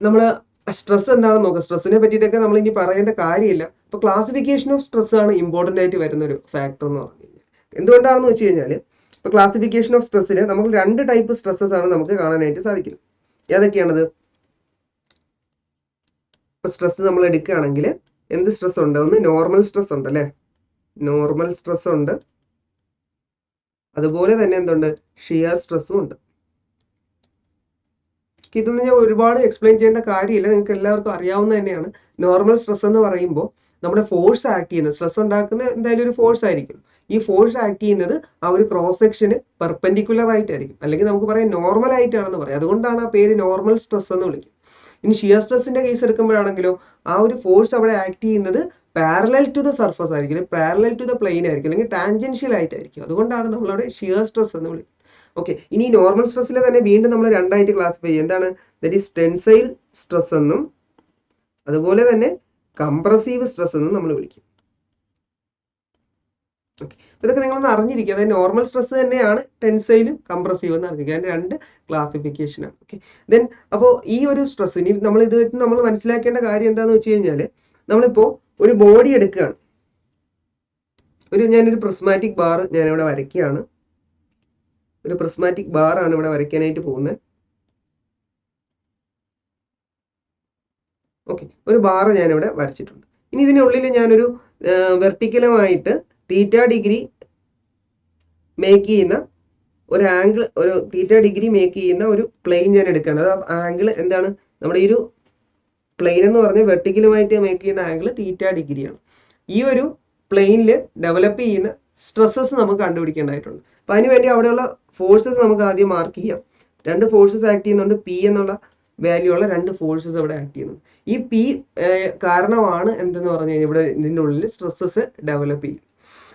നമ്മൾ സ്ട്രെസ് എന്താണെന്ന് നോക്കാം. സ്ട്രെസ്സിനെ പറ്റിയിട്ടൊക്കെ നമ്മൾ ഇനി പറയേണ്ട കാര്യമില്ല. അപ്പോൾ ക്ലാസിഫിക്കേഷൻ ഓഫ് സ്ട്രെസ് ആണ് ഇമ്പോർട്ടൻ്റ് ആയിട്ട് വരുന്ന ഒരു ഫാക്ടർ എന്ന് പറഞ്ഞു കഴിഞ്ഞാൽ. എന്തുകൊണ്ടാണെന്ന് വെച്ച് കഴിഞ്ഞാൽ ഇപ്പോൾ ക്ലാസിഫിക്കേഷൻ ഓഫ് സ്ട്രെസ്സിൽ നമുക്ക് 2 ടൈപ്പ് സ്ട്രെസ്സസ് ആണ് നമുക്ക് കാണാനായിട്ട് സാധിക്കുന്നത്. ഏതൊക്കെയാണത്? ഇപ്പോൾ സ്ട്രെസ് നമ്മൾ എടുക്കുകയാണെങ്കിൽ എന്ത് സ്ട്രെസ് ഉണ്ട്? ഒന്ന് നോർമൽ സ്ട്രെസ് ഉണ്ട് അല്ലേ, നോർമൽ സ്ട്രെസ് ഉണ്ട്. അതുപോലെ തന്നെ എന്തുണ്ട്? ഷിയർ സ്ട്രെസ്സും ഉണ്ട്. ഇതൊന്നും ഞാൻ ഒരുപാട് എക്സ്പ്ലെയിൻ ചെയ്യേണ്ട കാര്യമില്ല, നിങ്ങൾക്ക് എല്ലാവർക്കും അറിയാവുന്ന തന്നെയാണ്. നോർമൽ സ്ട്രെസ് എന്ന് പറയുമ്പോൾ നമ്മുടെ ഫോഴ്സ് ആക്ട് ചെയ്യുന്നത്, സ്ട്രെസ് ഉണ്ടാക്കുന്ന എന്തായാലും ഒരു ഫോഴ്സ് ആയിരിക്കും. ഈ ഫോഴ്സ് ആക്ട് ചെയ്യുന്നത് ആ ഒരു ക്രോസ് സെക്ഷന് പെർപെൻഡിക്കുലർ ആയിട്ടായിരിക്കും, അല്ലെങ്കിൽ നമുക്ക് പറയാം നോർമൽ ആയിട്ടാണെന്ന് പറയാം. അതുകൊണ്ടാണ് ആ പേര് നോർമൽ സ്ട്രെസ് എന്ന് വിളിക്കുന്നത്. ഇനി ഷിയർ സ്ട്രെസ്സിന്റെ കേസ് എടുക്കുമ്പോഴാണെങ്കിലോ ആ ഒരു ഫോഴ്സ് അവിടെ ആക്ട് ചെയ്യുന്നത് പാരലൽ ടു ദ സർഫസ് ആയിരിക്കും, പാരലൽ ടു ദ പ്ലെയിൻ ആയിരിക്കും, അല്ലെങ്കിൽ ടാൻജൻഷ്യൽ ആയിട്ടായിരിക്കും. അതുകൊണ്ടാണ് നമ്മളവിടെ ഷിയർ സ്ട്രെസ് എന്ന് വിളിക്കുന്നത്. ഓക്കെ, ഇനി നോർമൽ സ്ട്രെസ്സിലെ തന്നെ വീണ്ടും നമ്മൾ 2 ആയിട്ട് ക്ലാസിഫൈ ചെയ്യും. എന്താണ്? ദറ്റ് ഈസ് ടെൻസൈൽ സ്ട്രെസ് എന്നും അതുപോലെ തന്നെ കംപ്രസീവ് സ്ട്രെസ് എന്നും നമ്മൾ വിളിക്കും. ഓക്കെ, ഇതൊക്കെ നിങ്ങളൊന്ന് അറിഞ്ഞിരിക്കുക. അതായത് നോർമൽ സ്ട്രെസ് തന്നെയാണ് ടെൻസൈലും കംപ്രസീവ് എന്ന് അറിഞ്ഞിരിക്കുക. അതിന് 2 ക്ലാസിഫിക്കേഷനാണ്. ഓക്കെ, ദെൻ അപ്പോൾ ഈ ഒരു സ്ട്രെസ് ഇനി നമ്മൾ മനസ്സിലാക്കേണ്ട കാര്യം എന്താണെന്ന് വെച്ച് കഴിഞ്ഞാൽ, നമ്മളിപ്പോൾ ഒരു ബോഡി എടുക്കുകയാണ്. ഞാനൊരു പ്രിസ്മാറ്റിക് ബാർ ഞാനിവിടെ വരയ്ക്കുകയാണ്. ഒരു പ്രിസ്മാറ്റിക് ബാർ ആണ് ഇവിടെ വരയ്ക്കാനായിട്ട് പോകുന്നത്. ഓക്കെ, ഒരു ബാർ ഞാനിവിടെ വരച്ചിട്ടുണ്ട്. ഇനി ഇതിനുള്ളിൽ ഞാനൊരു വെർട്ടിക്കലുമായിട്ട് θ മേക്ക് ചെയ്യുന്ന ഒരു ആംഗിൾ, ഒരു θ മേക്ക് ചെയ്യുന്ന ഒരു പ്ലെയിൻ ഞാൻ എടുക്കുകയാണ്. അത് ആംഗിൾ എന്താണ്? നമ്മുടെ ഈ ഒരു പ്ലെയിൻ എന്ന് പറഞ്ഞാൽ വെർട്ടിക്കലുമായിട്ട് മേക്ക് ചെയ്യുന്ന ആംഗിൾ θ ആണ്. ഈ ഒരു പ്ലെയിനിൽ ഡെവലപ്പ് ചെയ്യുന്ന സ്ട്രെസ്സസ് നമുക്ക് കണ്ടുപിടിക്കേണ്ടതായിട്ടുണ്ട്. അപ്പം അതിനുവേണ്ടി അവിടെയുള്ള ഫോഴ്സസ് നമുക്ക് ആദ്യം മാർക്ക് ചെയ്യാം. 2 ഫോഴ്സസ് ആക്ട് ചെയ്യുന്നുണ്ട്. പി എന്നുള്ള വാല്യൂ ഉള്ള 2 ഫോഴ്സസ് അവിടെ ആക്ട് ചെയ്യുന്നുണ്ട്. ഈ പി കാരണമാണ് എന്തെന്ന് പറഞ്ഞു കഴിഞ്ഞാൽ ഇവിടെ ഇതിൻ്റെ ഉള്ളിൽ സ്ട്രെസ്സസ് ഡെവലപ്പ് ചെയ്യും.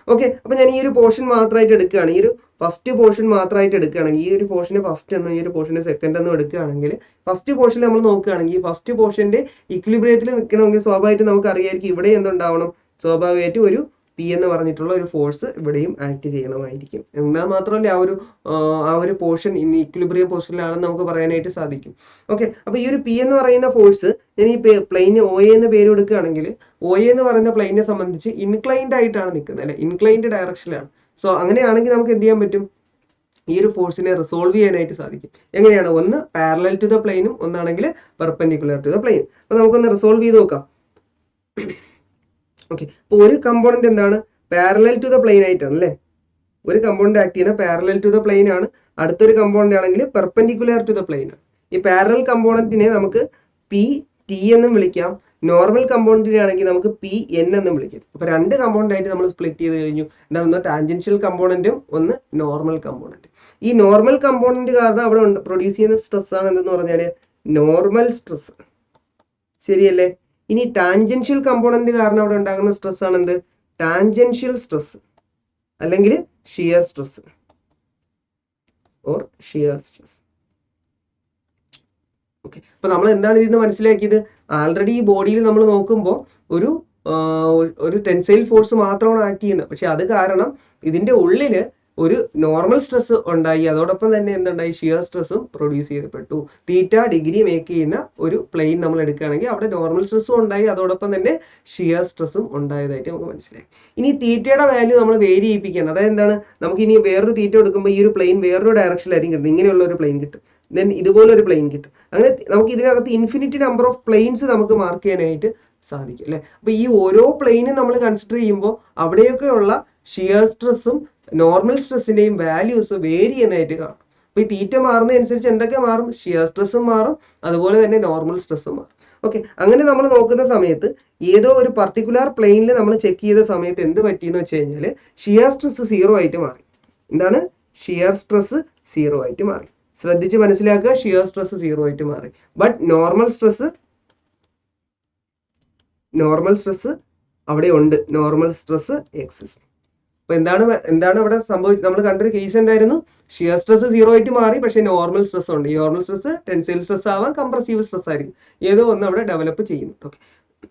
ഓക്കെ, അപ്പം ഞാൻ ഈ ഒരു പോർഷൻ മാത്രമായിട്ട് എടുക്കുകയാണ്. ഈ ഒരു ഫസ്റ്റ് പോർഷൻ മാത്രമായിട്ട് എടുക്കുകയാണെങ്കിൽ, ഈ ഒരു പോർഷന് ഫസ്റ്റ് എന്നും ഈ ഒരു പോർഷന് സെക്കൻഡ് എന്നും എടുക്കുകയാണെങ്കിൽ, ഫസ്റ്റ് പോർഷനിൽ നമ്മൾ നോക്കുകയാണെങ്കിൽ ഈ ഫസ്റ്റ് പോർഷന്റെ ഇക്വിലിബ്രിയത്തിൽ നിൽക്കണമെങ്കിൽ സ്വാഭാവികമായിട്ട് നമുക്ക് അറിയാമായിരിക്കും ഇവിടെ എന്തുണ്ടാവണം? സ്വാഭാവികമായിട്ടും ഒരു പി എന്ന് പറഞ്ഞിട്ടുള്ള ഒരു ഫോഴ്സ് ഇവിടെയും ആക്ട് ചെയ്യണമായിരിക്കും. എന്നാൽ മാത്രമല്ല ആ ഒരു പോർഷൻ ഇക്വിലിബ്രിയം പോർഷനിലാണെന്ന് നമുക്ക് പറയാനായിട്ട് സാധിക്കും. ഓക്കെ, അപ്പോൾ ഈ ഒരു പി എന്ന് പറയുന്ന ഫോഴ്സ് ഞാൻ ഈ പ്ലെയിന് ഒ എ എന്ന് പേര് കൊടുക്കുകയാണെങ്കിൽ, ഒ എ എന്ന് പറയുന്ന പ്ലെയിനെ സംബന്ധിച്ച് ഇൻക്ലൈൻഡ് ആയിട്ടാണ് നിൽക്കുന്നത് അല്ലെ, ഇൻക്ലൈൻഡ് ഡയറക്ഷനിലാണ്. സോ അങ്ങനെയാണെങ്കിൽ നമുക്ക് എന്ത് ചെയ്യാൻ പറ്റും? ഈ ഒരു ഫോഴ്സിനെ റിസോൾവ് ചെയ്യാനായിട്ട് സാധിക്കും. എങ്ങനെയാണ്? ഒന്ന് പാരലൽ ടു ദ പ്ലെയിനും ഒന്നാണെങ്കിൽ പെർപെൻഡിക്കുലർ ടു ദ പ്ലെയിൻ. അപ്പോൾ നമുക്കൊന്ന് റിസോൾവ് ചെയ്ത് നോക്കാം. ഓക്കെ, അപ്പോൾ ഒരു കമ്പോണന്റ് എന്താണ്? പാരലൽ ടു ദ പ്ലെയിൻ ആയിട്ടാണ് അല്ലേ. ഒരു കമ്പോണന്റ് ആക്ട് ചെയ്യുന്ന പാരലൽ ടു ദ പ്ലെയിൻ ആണ്. അടുത്തൊരു കമ്പോണന്റ് ആണെങ്കിൽ പെർപെൻഡിക്കുലർ ടു ദ പ്ലെയിൻ ആണ്. ഈ പാരലൽ കമ്പോണന്റിനെ നമുക്ക് പി ടി എന്നും വിളിക്കാം. നോർമൽ കമ്പോണന്റിനെ ആണെങ്കിൽ നമുക്ക് പി എൻ എന്നും വിളിക്കാം. അപ്പോൾ 2 കമ്പോണന്റ് ആയിട്ട് നമ്മൾ സ്പ്ലിറ്റ് ചെയ്ത് കഴിഞ്ഞു. എന്താണ്? ഒന്ന് ടാൻജൻഷ്യൽ കമ്പോണന്റും ഒന്ന് നോർമൽ കമ്പോണന്റ്. ഈ നോർമൽ കമ്പോണന്റ് കാരണം അവിടെ പ്രൊഡ്യൂസ് ചെയ്യുന്ന സ്ട്രെസ് ആണ് എന്തെന്ന് പറഞ്ഞാൽ നോർമൽ സ്ട്രെസ്. ശരിയല്ലേ? ഇനി ടാൻജൻഷ്യൽ കമ്പോണന്റ് കാരണം അവിടെ ഉണ്ടാകുന്ന സ്ട്രെസ് ആണ് എന്ത്? ടാൻജൻഷ്യൽ സ്ട്രെസ് അല്ലെങ്കിൽ shear stress or shear stress. Okay, അപ്പൊ നമ്മൾ എന്താണ് ഇതിൽ നിന്ന് മനസ്സിലാക്കിയത്? ആൾറെഡി ഈ ബോഡിയിൽ നമ്മൾ നോക്കുമ്പോൾ ഒരു ടെൻസൈൽ ഫോഴ്സ് മാത്രമാണ് ആക്ട് ചെയ്യുന്നത്. പക്ഷെ അത് കാരണം ഇതിന്റെ ഉള്ളില് ഒരു നോർമൽ സ്ട്രെസ് ഉണ്ടായി, അതോടൊപ്പം തന്നെ എന്തുണ്ടായി? ഷിയർ സ്ട്രെസ്സും പ്രൊഡ്യൂസ് ചെയ്യപ്പെട്ടു. θ മേക്ക് ചെയ്യുന്ന ഒരു പ്ലെയിൻ നമ്മൾ എടുക്കുകയാണെങ്കിൽ അവിടെ നോർമൽ സ്ട്രെസ്സും ഉണ്ടായി, അതോടൊപ്പം തന്നെ ഷിയർ സ്ട്രെസ്സും ഉണ്ടായതായിട്ട് നമുക്ക് മനസ്സിലായി. ഇനി തീറ്റയുടെ വാല്യൂ നമ്മൾ വേരി ചെയ്യിപ്പിക്കുകയാണ്. അതായത് എന്താണ്? നമുക്ക് ഇനി വേറൊരു തീറ്റ എടുക്കുമ്പോൾ ഈ ഒരു പ്ലെയിൻ വേറൊരു ഡയറക്ഷനിലായിരിക്കും കിട്ടുന്നത്. ഇങ്ങനെയുള്ള ഒരു പ്ലെയിൻ കിട്ടും, ദെൻ ഇതുപോലെ ഒരു പ്ലെയിൻ കിട്ടും. അങ്ങനെ നമുക്ക് ഇതിനകത്ത് ഇൻഫിനിറ്റി നമ്പർ ഓഫ് പ്ലെയിൻസ് നമുക്ക് മാർക്ക് ചെയ്യാനായിട്ട് സാധിക്കും അല്ലെ. അപ്പൊ ഈ ഓരോ പ്ലെയിനും നമ്മൾ കൺസിഡർ ചെയ്യുമ്പോൾ അവിടെയൊക്കെയുള്ള ഷിയർ സ്ട്രെസ്സും നോർമൽ സ്ട്രെസ്സിന്റെയും വാല്യൂസ് വേരി ചെയ്യുന്നതായിട്ട് കാണും. അപ്പൊ ഈ തീറ്റ മാറുന്നതനുസരിച്ച് എന്തൊക്കെ മാറും? ഷിയർ സ്ട്രെസ്സും മാറും, അതുപോലെ തന്നെ നോർമൽ സ്ട്രെസ്സും മാറും. ഓക്കെ, അങ്ങനെ നമ്മൾ നോക്കുന്ന സമയത്ത് ഏതോ ഒരു പർട്ടിക്കുലർ പ്ലെയിനിൽ നമ്മൾ ചെക്ക് ചെയ്ത സമയത്ത് എന്ത് പറ്റിയെന്ന് വെച്ച് കഴിഞ്ഞാൽ ഷിയർ സ്ട്രെസ് 0 ആയിട്ട് മാറി. എന്താണ്? ഷിയർ സ്ട്രെസ് 0 ആയിട്ട് മാറി. ശ്രദ്ധിച്ച് മനസ്സിലാക്കുക, ഷിയർ സ്ട്രെസ് 0 ആയിട്ട് മാറി. ബട്ട് നോർമൽ സ്ട്രെസ് അവിടെ ഉണ്ട്. Normal stress exist. അപ്പൊ എന്താണ് അവിടെ സംഭവിച്ചത്? നമ്മൾ കണ്ടൊരു കേസ് എന്തായിരുന്നു? ഷിയർ സ്ട്രെസ് 0 ആയിട്ട് മാറി, പക്ഷേ നോർമൽ സ്ട്രെസ് ഉണ്ട്. ഈ നോർമൽ സ്ട്രെസ് ടെൻസൈൽ സ്ട്രെസ് ആവാം, കംപ്രസീവ് സ്ട്രെസ് ആയിരിക്കും, ഏതോ ഒന്ന് അവിടെ ഡെവലപ്പ് ചെയ്യുന്നുണ്ട്. ഓക്കെ,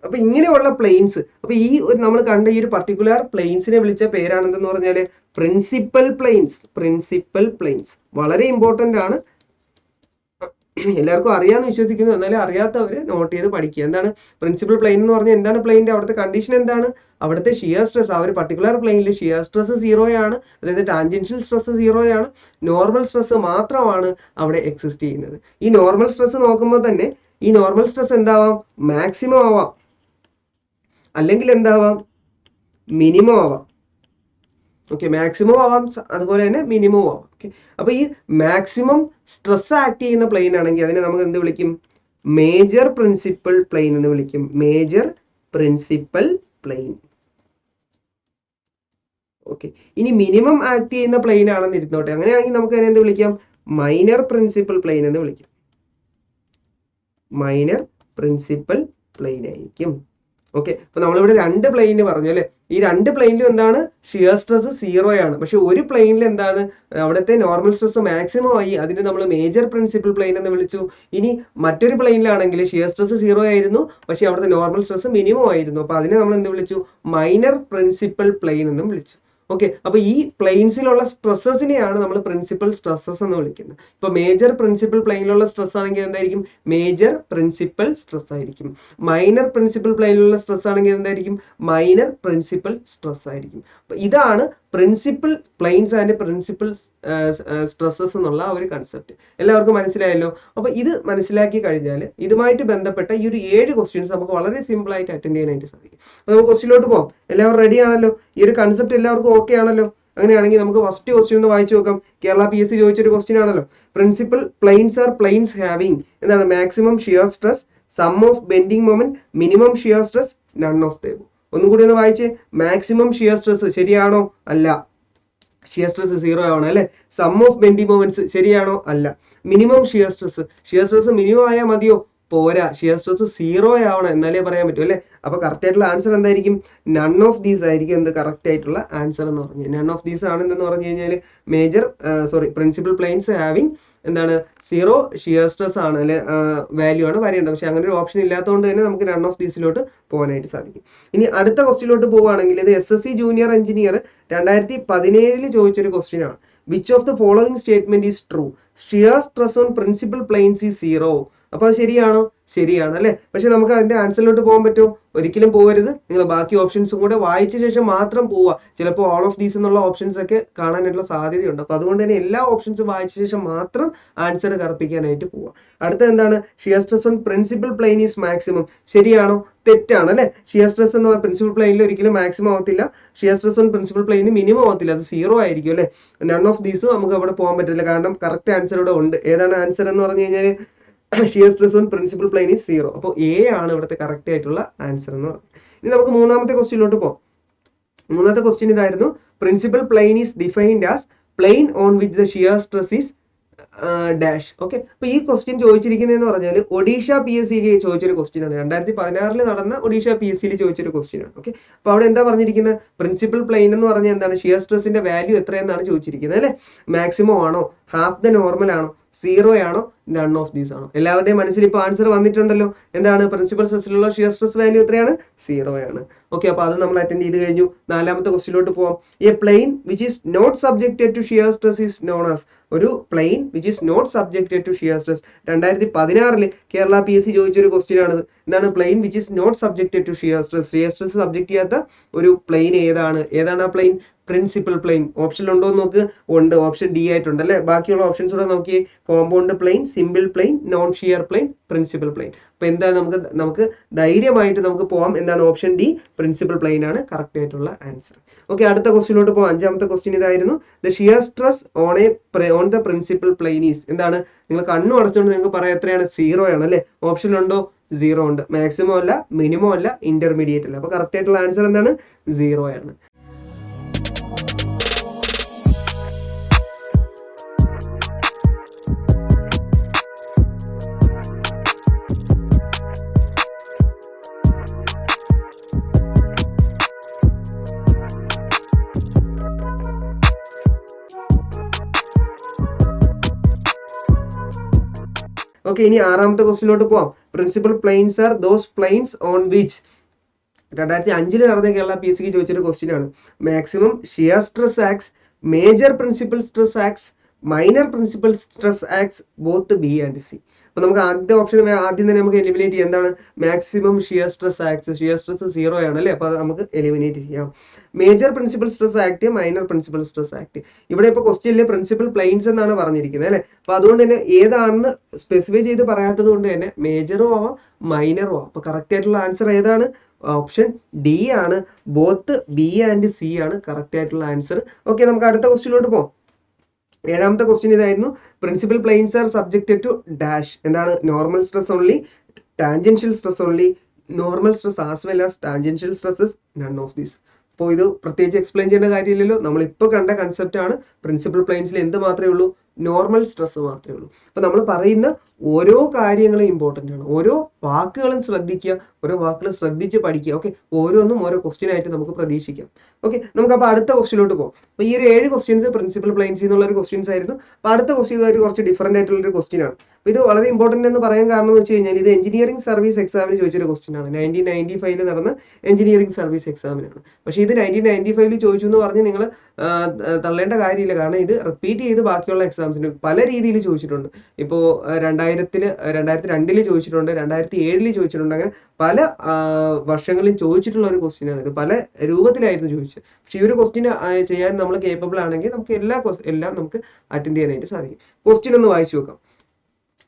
അപ്പൊ ഇങ്ങനെയുള്ള പ്ലെയിൻസ്, അപ്പൊ ഈ ഒരു നമ്മൾ കണ്ട ഈ ഒരു പർട്ടിക്കുലർ പ്ലെയിൻസിനെ വിളിച്ച പേരാണെന്ന് പറഞ്ഞാൽ പ്രിൻസിപ്പൽ പ്ലെയിൻസ്. വളരെ ഇമ്പോർട്ടന്റ് ആണ്. എല്ലാവർക്കും അറിയാമെന്ന് വിശ്വസിക്കുന്നു. എന്നാലും അറിയാത്തവർ നോട്ട് ചെയ്ത് പഠിക്കുക. എന്താണ് പ്രിൻസിപ്പൽ പ്ലെയിൻ എന്ന് പറഞ്ഞാൽ എന്താണ് പ്ലെയിൻ്റെ അവിടുത്തെ കണ്ടീഷൻ എന്താണ്? അവിടുത്തെ ഷിയർ സ്ട്രെസ്, ആ ഒരു പർട്ടിക്കുലർ പ്ലെയിനിൽ ഷിയർ സ്ട്രെസ് 0 ആണ്, അതായത് ടാൻജൻഷ്യൽ സ്ട്രെസ് 0 ആണ്, നോർമൽ സ്ട്രെസ് മാത്രമാണ് അവിടെ എക്സിസ്റ്റ് ചെയ്യുന്നത്. ഈ നോർമൽ സ്ട്രെസ് നോക്കുമ്പോൾ തന്നെ ഈ നോർമൽ സ്ട്രെസ് എന്താവാം? മാക്സിമം ആവാം, അല്ലെങ്കിൽ എന്താവാം? മിനിമം ആവാം. ഓക്കെ, മാക്സിമം ആവാം, അതുപോലെ തന്നെ മിനിമം ആവാം. ഓക്കെ, അപ്പോൾ ഈ മാക്സിമം സ്ട്രെസ് ആക്ട് ചെയ്യുന്ന പ്ലെയിൻ ആണെങ്കിൽ അതിനെ നമുക്ക് എന്ത് വിളിക്കും? മേജർ പ്രിൻസിപ്പൽ പ്ലെയിൻ എന്ന് വിളിക്കും. Major principal plain. ഓക്കെ, ഇനി മിനിമം ആക്ട് ചെയ്യുന്ന പ്ലെയിൻ ആണെന്ന് ഇരുന്നോട്ടെ, അങ്ങനെയാണെങ്കിൽ നമുക്ക് അതിനെ എന്ത് വിളിക്കാം? മൈനർ പ്രിൻസിപ്പൽ പ്ലെയിൻ എന്ന് വിളിക്കാം. മൈനർ പ്രിൻസിപ്പൽ പ്ലെയിൻ ആയിരിക്കും. ഓക്കെ, അപ്പൊ നമ്മളിവിടെ 2 പ്ലെയിന് പറഞ്ഞു അല്ലെ. ഈ 2 പ്ലെയിനിലും എന്താണ്? ഷിയർ സ്ട്രെസ് 0 ആണ്. പക്ഷെ ഒരു പ്ലെയിനിൽ എന്താണ്? അവിടുത്തെ നോർമൽ സ്ട്രെസ് മാക്സിമം ആയി, അതിന് നമ്മൾ മേജർ പ്രിൻസിപ്പൽ പ്ലെയിൻ എന്ന് വിളിച്ചു. ഇനി മറ്റൊരു പ്ലെയിനിലാണെങ്കിൽ ഷിയർ സ്ട്രെസ് 0 ആയിരുന്നു, പക്ഷെ അവിടുത്തെ നോർമൽ സ്ട്രെസ് മിനിമം ആയിരുന്നു. അപ്പൊ അതിനെ നമ്മൾ എന്ത് വിളിച്ചു? മൈനർ പ്രിൻസിപ്പൽ പ്ലെയിൻ എന്നും വിളിച്ചു. ഓക്കെ, അപ്പൊ ഈ പ്ലെയിൻസിലുള്ള സ്ട്രെസ്സസിനെയാണ് നമ്മൾ പ്രിൻസിപ്പൽ സ്ട്രെസ്സസ് എന്ന് വിളിക്കുന്നത്. ഇപ്പൊ മേജർ പ്രിൻസിപ്പൽ പ്ലെയിനിലുള്ള സ്ട്രെസ് ആണെങ്കിൽ എന്തായിരിക്കും? മേജർ പ്രിൻസിപ്പൽ സ്ട്രെസ് ആയിരിക്കും. മൈനർ പ്രിൻസിപ്പൽ പ്ലെയിനിലുള്ള സ്ട്രെസ് ആണെങ്കിൽ എന്തായിരിക്കും? മൈനർ പ്രിൻസിപ്പൽ സ്ട്രെസ് ആയിരിക്കും. അപ്പൊ ഇതാണ് principal planes and principal stresses എന്നുള്ള ഒരു കൺസെപ്റ്റ്. എല്ലാവർക്കും മനസ്സിലായല്ലോ. അപ്പൊ ഇത് മനസ്സിലാക്കി കഴിഞ്ഞാൽ ഇതുമായിട്ട് ബന്ധപ്പെട്ട ഈ ഒരു 7 ക്വസ്റ്റ്യൻസ് നമുക്ക് വളരെ സിമ്പിൾ ആയിട്ട് അറ്റൻഡ് ചെയ്യാനായിട്ട് സാധിക്കും. അപ്പൊ നമുക്ക് ക്വസ്റ്റ്യനിലോട്ട് പോകാം. എല്ലാവരും റെഡി ആണല്ലോ? ഈ ഒരു കൺസെപ്റ്റ് എല്ലാവർക്കും ഓക്കെ ആണല്ലോ? അങ്ങനെയാണെങ്കിൽ നമുക്ക് ഫസ്റ്റ് ക്വസ്റ്റ്യൻ ഒന്ന് വായിച്ചു നോക്കാം. കേരള PSC ചോദിച്ചൊരു ക്വസ്റ്റ്യൻ ആണല്ലോ. Principal planes are planes having എന്താണ്? Maximum shear stress, sum of bending moment, minimum shear stress, none of them. ഒന്നും കൂടി ഒന്ന് വായിച്ച്. മാക്സിമം ഷിയർ സ്ട്രെസ് ശരിയാണോ? അല്ല. ഷിയർ സ്ട്രെസ് 0 ആണ് അല്ലെ. സം ഓഫ് ബെൻഡിങ് മൊമെന്റ്സ് ശരിയാണോ? അല്ല. മിനിമം ഷിയർ സ്ട്രെസ് മിനിമം ആയാൽ മതിയോ? പോരാ, ഷിയർ സ്ട്രെസ് 0 ആവണം, എന്നാലേ പറയാൻ പറ്റൂ അല്ലെ. അപ്പൊ കറക്റ്റ് ആയിട്ടുള്ള ആൻസർ എന്തായിരിക്കും? നൺ ഓഫ് ദീസ് ആയിരിക്കും എന്ത് കറക്റ്റ് ആയിട്ടുള്ള ആൻസർ എന്ന് പറഞ്ഞു. നൺ ഓഫ് ദീസ് ആണ് എന്തെന്ന് പറഞ്ഞു കഴിഞ്ഞാൽ പ്രിൻസിപ്പൽ പ്ലെയിൻസ് ഹാവിങ് എന്താണ്? 0 ഷിയർ സ്ട്രെസ് ആണ് അല്ലെ, വാല്യൂ ആണ് വരേണ്ടത്. പക്ഷെ അങ്ങനെ ഒരു ഓപ്ഷൻ ഇല്ലാത്തതുകൊണ്ട് തന്നെ നമുക്ക് നൺ ഓഫ് ദീസിലോട്ട് പോകാനായിട്ട് സാധിക്കും. ഇനി അടുത്ത ക്വസ്റ്റ്യനിലോട്ട് പോവുകയാണെങ്കിൽ ഇത് SSC ജൂനിയർ എഞ്ചിനീയർ 2017 ചോദിച്ചൊരു ക്വസ്റ്റ്യൻ ആണ്. Which of the following statement is true? Shear stress on principal planes is 0. അപ്പൊ അത് ശരിയാണോ? ശരിയാണ് അല്ലെ. പക്ഷെ നമുക്ക് അതിന്റെ ആൻസറിലോട്ട് പോകാൻ പറ്റുമോ? ഒരിക്കലും പോകരുത്. നിങ്ങൾ ബാക്കി ഓപ്ഷൻസും കൂടെ വായിച്ച ശേഷം മാത്രം പോവുക. ചിലപ്പോൾ ഓൾ ഓഫ് ദീസ് എന്നുള്ള ഓപ്ഷൻസ് ഒക്കെ കാണാനുള്ള സാധ്യതയുണ്ട്. അപ്പൊ അതുകൊണ്ട് തന്നെ എല്ലാ ഓപ്ഷൻസും വായിച്ച ശേഷം മാത്രം ആൻസർ കറപ്പിക്കാനായിട്ട് പോവുക. അടുത്ത എന്താണ്? Shear stress on principal plane is maximum. ശരിയാണോ? തെറ്റാണ് അല്ലെ. ഷിയർ സ്ട്രെസ് എന്ന് പറഞ്ഞാൽ പ്രിൻസിപ്പൽ പ്ലെയിനിൽ ഒരിക്കലും മാക്സിമം ആവത്തില്ല. ഷിയർ സ്ട്രെസ് ഓൺ പ്രിൻസിപ്പൽ പ്ലെയിന് മിനിമം ആവത്തില്ല, അത് 0 ആയിരിക്കും അല്ലെ. നൺ ഓഫ് ദീസ് നമുക്ക് അവിടെ പോകാൻ പറ്റില്ല, കാരണം കറക്റ്റ് ആൻസർ ഇവിടെ ഉണ്ട്. ഏതാണ് ആൻസർ എന്ന് പറഞ്ഞു കഴിഞ്ഞാൽ shear stress on principal plane is 0. അപ്പോൾ A ആണ് ഇവിടുത്തെ കറക്റ്റ് ആയിട്ടുള്ള ആൻസർ എന്ന് പറയുന്നത്. ഇനി നമുക്ക് മൂന്നാമത്തെ ക്വസ്റ്റ്യനിലോട്ട് പോകാം. മൂന്നാമത്തെ ക്വസ്റ്റ്യൻ ഇതായിരുന്നു. Principal plane is defined as plane on which the shear stress is dash. Okay, അപ്പൊ ഈ ക്വസ്റ്റ്യൻ ചോദിച്ചിരിക്കുന്നതെന്ന് പറഞ്ഞാൽ ഒഡീഷ PSC ചോദിച്ചൊരു ക്വസ്റ്റ്യൻ ആണ്. 2016 നടന്ന ഒഡീഷ PSC ചോദിച്ചൊരു ക്വസ്റ്റ്യൻ ആണ്. ഓക്കെ, അപ്പൊ അവിടെ എന്താ പറഞ്ഞിരിക്കുന്നത്? പ്രിൻസിപ്പൽ പ്ലെയിൻ എന്ന് പറഞ്ഞാൽ എന്താണ്? ഷിയർ സ്ട്രെസിന്റെ വാല്യൂ എത്രയെന്നാണ് ചോദിച്ചിരിക്കുന്നത് അല്ലെ. മാക്സിമം ആണോ? ഹാഫ് ദ നോർമൽ ആണോ? 0 ആണോ? നൺ ഓഫ് ദീസ് ആണോ? എല്ലാവരുടെയും മനസ്സിൽ ഇപ്പോൾ ആൻസർ വന്നിട്ടുണ്ടല്ലോ. എന്താണ്? പ്രിൻസിപ്പൽ സ്ട്രെസ്സിലുള്ള ഷിയർ സ്ട്രെസ് വാല്യൂ എത്രയാണ്? 0 ആണ്. ഓക്കെ, അപ്പൊ അത് നമ്മൾ അറ്റൻഡ് ചെയ്ത് കഴിഞ്ഞു. നാലാമത്തെ ക്വസ്റ്റ്യനിലോട്ട് പോവാം. A plane which is not subjected to shear stress is known as. ഒരു plane which is not subjected to shear stress 2016 Kerala PSC ചോദിച്ചൊരു ക്വസ്റ്റ്യൻ ആണിത്. എന്താണ്? Plane which is not subjected to shear stress. Shear stress subject ചെയ്യാത്ത ഒരു plain ഏതാണ്? ഏതാണ് ആ plain? Principal plain. ഓപ്ഷനിൽ ഉണ്ടോ എന്ന് നോക്ക്. ഉണ്ട്, ഓപ്ഷൻ D ആയിട്ടുണ്ട് അല്ലെ. ബാക്കിയുള്ള ഓപ്ഷൻസ് കൂടെ നോക്കിയേ. Compound plane, simple plane, non shear plane, principal plane. അപ്പൊ എന്താണ്? നമുക്ക് ധൈര്യമായിട്ട് നമുക്ക് പോവാം. എന്താണ്? ഓപ്ഷൻ D പ്രിൻസിപ്പൽ പ്ലെയിൻ ആണ് കറക്റ്റ് ആയിട്ടുള്ള ആൻസർ. ഓക്കെ, അടുത്ത ക്വസ്റ്റ്യനിലോട്ട് പോകാം. അഞ്ചാമത്തെ ക്വസ്റ്റ്യൻ ഇതായിരുന്നു. The shear stress on the principal plane is. എന്താണ്? നിങ്ങൾ കണ്ണു അടച്ചുകൊണ്ട് നിങ്ങൾക്ക് പറയാം എത്രയാണ്? 0 ആണ് അല്ലെ. ഓപ്ഷനിലുണ്ടോ? 0 ഉണ്ട്. മാക്സിമം അല്ല, മിനിമം അല്ല, ഇന്റർമീഡിയറ്റ് അല്ല. അപ്പൊ കറക്റ്റ് ആയിട്ടുള്ള ആൻസർ എന്താണ്? 0 ആണ്. ഓക്കെ, ഇനി ആറാമത്തെ ക്വസ്റ്റ്യനിലോട്ട് പോവാം. Principal planes are those planes on which. 2005 നടന്ന കേരള PSC ചോദിച്ചൊരു ക്വസ്റ്റ്യൻ ആണ്. Maximum shear stress axis, major principal stress axis, minor principal stress axis, both B and C. അപ്പോൾ നമുക്ക് ആദ്യത്തെ ഓപ്ഷൻ ആദ്യം തന്നെ നമുക്ക് എലിമിനേറ്റ് ചെയ്യാം. എന്താണ്? Maximum shear stress act. Shear stress 0 ആണ് അല്ലേ? അപ്പോൾ അത് നമുക്ക് എലിമിനേറ്റ് ചെയ്യാം. Major principal stress act, minor principal stress act. ഇവിടെ ഇപ്പോൾ ക്വസ്റ്റ്യനിൽ പ്രിൻസിപ്പൽ പ്ലെയിൻസ് എന്നാണ് പറഞ്ഞിരിക്കുന്നത് അല്ലേ? അപ്പോൾ അതുകൊണ്ട് തന്നെ ഏതാണെന്ന് സ്പെസിഫൈ ചെയ്ത് പറയാത്തത് കൊണ്ട് തന്നെ മേജറും ആവാം മൈനറും ആവാം. അപ്പോൾ കറക്റ്റ് ആയിട്ടുള്ള ആൻസർ ഏതാണ്? ഓപ്ഷൻ ഡി ആണ്. ബോത്ത് ബി ആൻഡ് സി ആണ് കറക്റ്റ് ആയിട്ടുള്ള ആൻസർ. ഓക്കെ, നമുക്ക് അടുത്ത ക്വസ്റ്റ്യനിലോട്ട് പോകാം. 7ാമത്തെ ക്വസ്റ്റ്യൻ ഇതായിരുന്നു. Principal planes are subjected to dash. എന്താണ്? Normal stress only, tangential stress only, normal stress as well as tangential stresses, none of these. അപ്പോൾ ഇത് പ്രത്യേകിച്ച് എക്സ്പ്ലെയിൻ ചെയ്യേണ്ട കാര്യമില്ലല്ലോ. നമ്മളിപ്പോൾ കണ്ട കൺസെപ്റ്റ് ആണ്. പ്രിൻസിപ്പൽ പ്ലെയിൻസിൽ എന്ത് മാത്രമേ ഉള്ളൂ? നോർമൽ സ്ട്രെസ് മാത്രമേ ഉള്ളൂ. അപ്പോൾ നമ്മൾ പറയുന്ന ഓരോ കാര്യങ്ങളും ഇമ്പോർട്ടൻ്റ് ആണ്. ഓരോ വാക്കുകളും ശ്രദ്ധിക്കുക, ഓരോ വാക്കുകൾ ശ്രദ്ധിച്ച് പഠിക്കുക. ഓക്കെ, ഓരോന്നും ഓരോ ക്വസ്റ്റ്യൻ ആയിട്ട് നമുക്ക് പ്രതീക്ഷിക്കാം. ഓക്കെ, നമുക്ക് അപ്പോൾ അടുത്ത ക്വസ്റ്റ്യനിലോട്ട് പോകാം. അപ്പോൾ ഈ ഒരു 7 ക്വസ്റ്റ്യൻസ് പ്രിൻസിപ്പൽ പ്ലെയിൻസ് എന്നുള്ള ഒരു ക്വസ്റ്റ്യൻസ് ആയിരുന്നു. അപ്പോൾ അടുത്ത ക്വസ്റ്റ്യൻ ഇതായിട്ട് കുറച്ച് ഡിഫറൻ്റ് ആയിട്ടുള്ള ഒരു ക്വസ്റ്റ്യൻ ആണ്. അപ്പോൾ ഇത് വളരെ ഇമ്പോർട്ടൻ്റ് എന്ന് പറയാൻ കാരണം എന്ന് വെച്ച് കഴിഞ്ഞാൽ ഇത് എഞ്ചിനീയറിംഗ് സർവീസ് എക്സാമിന് ചോദിച്ചൊരു ക്വസ്റ്റ്യൻ ആണ്. 1995 നടന്ന എഞ്ചിനീയറിംഗ് സർവീസ് എക്സാമിനാണ്. പക്ഷേ ഇത് 1995 ചോദിച്ചു എന്ന് പറഞ്ഞ് നിങ്ങൾ തള്ളേണ്ട കാര്യമില്ല. കാരണം ഇത് റിപ്പീറ്റ് ചെയ്ത് ബാക്കിയുള്ള എക്സാംസിന് പല രീതിയിൽ ചോദിച്ചിട്ടുണ്ട്. ഇപ്പോൾ 2002 ചോദിച്ചിട്ടുണ്ട്, 2007 ചോദിച്ചിട്ടുണ്ട്. അങ്ങനെ പല വർഷങ്ങളിൽ ചോദിച്ചിട്ടുള്ള ഒരു ക്വസ്റ്റ്യൻ ആണ് ഇത്. പല രൂപത്തിലായിരുന്നു ചോദിച്ചത്. പക്ഷേ ഈ ഒരു ക്വസ്റ്റ്യൻ ചെയ്യാൻ നമ്മൾ കേപ്പബിൾ ആണെങ്കിൽ നമുക്ക് എല്ലാം നമുക്ക് അറ്റൻഡ് ചെയ്യാനായിട്ട് സാധിക്കും. ക്വസ്റ്റ്യൻ ഒന്ന് വായിച്ചു നോക്കാം.